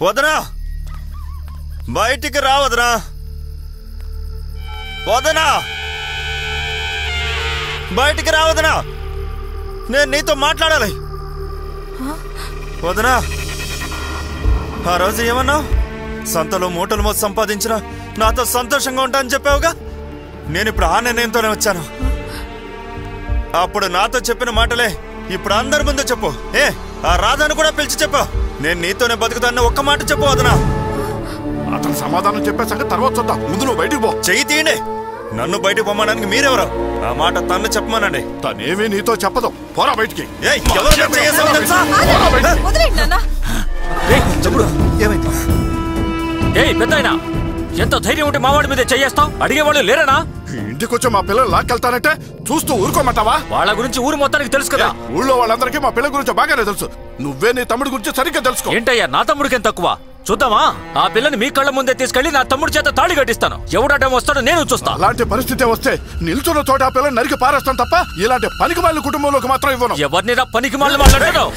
వదనా, బయటికి రా వదనా. వదనా, బయటికి రా వదనా, నేను నీతో మాట్లాడాలి. వదనా, ఆ రోజు ఏమన్నావు? సంతలో మూటలు మోసి సంపాదించిన నాతో సంతోషంగా ఉంటా అని చెప్పావుగా. నేను ఇప్పుడు ఆ నిర్ణయంతోనే వచ్చాను. అప్పుడు నాతో చెప్పిన మాటలే ఇప్పుడు అందరి ముందు చెప్పు. ఆ రాధాను కూడా పిలిచి చెప్పు, నేను నీతోనే బతుకుతాను ఒక్క మాట చెప్పు వదనా. అతను సమాధానం చెప్పే సంగతి తర్వాత చూద్దాం. ముందు నువ్వు బయటికి పో. చెయ్యి తీయండి. నన్ను బయటికి పొమ్మడానికి మీరెవరు? ఆ మాట తన్ను చెప్పమనండి. తనేమీ నీతో చెప్పదు. పోరా బయటికి. పెద్దాయనా, ఎంత ధైర్యం ఉంటే మావాడి మీద చెయ్యేస్తావు? అడిగేవాళ్ళు లేరనా? ఇంటికొచ్చి మా పిల్లలు లాక్కెళ్తానంటే చూస్తూ ఊరుకోమంటావా? వాళ్ళ గురించి ఊరు మొత్తానికి తెలుసు కదా. ఊళ్ళో వాళ్ళందరికీ మా పిల్లల గురించి బాగానే తెలుసు. నువ్వే నీ తమ్ముడి గురించి సరిగ్గా తెలుసుకో. ఏంటయ్యా, నా తమ్ముడికేం తక్కువ? చూద్దామా? ఆ పిల్లని మీ కళ్ళ ముందే తీసుకెళ్లి నా తమ్ముడి చేత తాళి కట్టిస్తాను. ఎవడటం వస్తాడో నేను చూస్తా. అలాంటి పరిస్థితి వస్తే నిల్చున్న చోట ఆ పిల్లని నరికి పారేస్తాను తప్ప ఇలాంటి పనికిమాలిన కుటుంబంలోకి మాత్రం ఇవ్వను. ఎవరిని పనికిమాలిన మాట్లాడావు?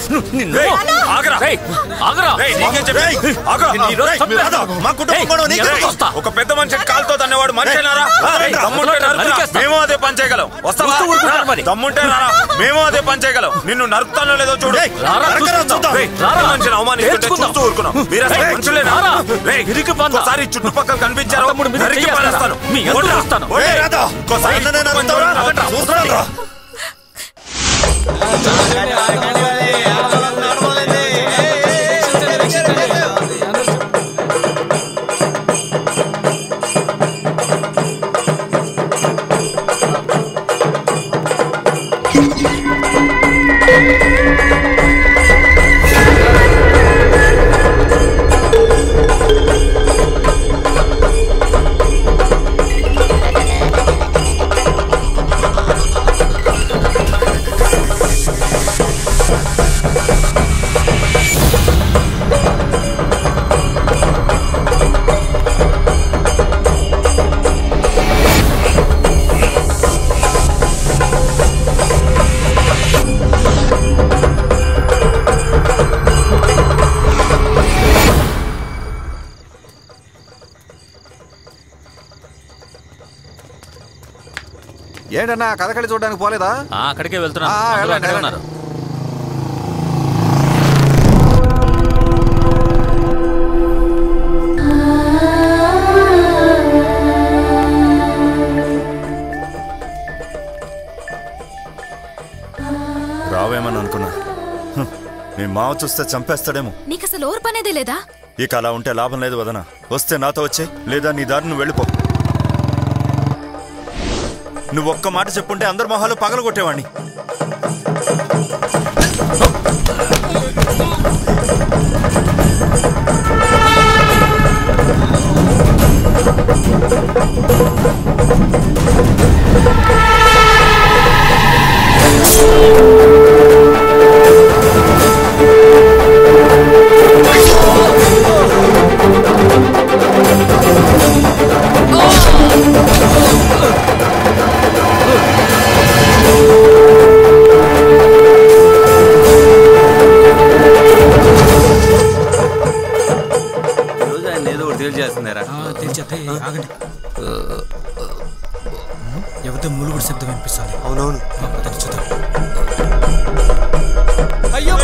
ఒక పెద్ద మనిషి కాలుతో తన్నేవాడు మనిషినారా? మేము అదే పని చేయగలం. దమ్ముంటే రారా, మేము అదే పని చేయగలం. నిన్ను నరుకుతానో లేదో చూడు. మనిషిని అవమానిస్తుంటే చూస్తూ ఊరుకున్నాం. ఒకసారి చుట్టుపక్కల కనిపించారు ఏంటన్నా కథకళి చూడడానికి పోలేదా? అక్కడికే వెళ్తున్నారు. రావేమని అనుకున్నా. మీ మావ చూస్తే చంపేస్తాడేమో. నీకు అసలు ఓర్పు అనేదే లేదా? ఇక అలా ఉంటే లాభం లేదు వదనా. వస్తే నాతో వచ్చే, లేదా నీ దారి నువ్వు వెళ్ళిపో. నువ్వు ఒక్క మాట చెప్పుంటే అందరి మొహాలు పగలగొట్టేవాణ్ణి. ఎవరితో మూలుగుడు శబ్దం వినిపిస్తుంది. అవునవును. చూద్దాం. అయ్యో